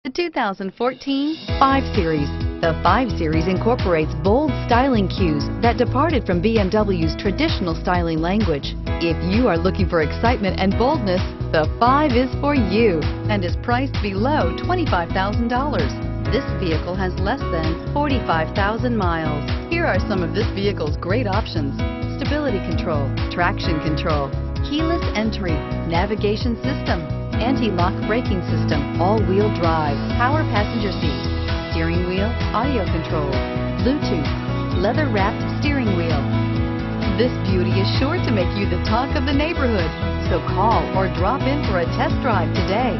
The 2014 5 Series. The 5 Series incorporates bold styling cues that departed from BMW's traditional styling language. If you are looking for excitement and boldness, the 5 is for you and is priced below $25,000. This vehicle has less than 45,000 miles. Here are some of this vehicle's great options: stability control, traction control, keyless entry, navigation system, anti-lock braking system, all-wheel drive, power passenger seat, steering wheel audio controls, Bluetooth, leather-wrapped steering wheel. This beauty is sure to make you the talk of the neighborhood, so call or drop in for a test drive today.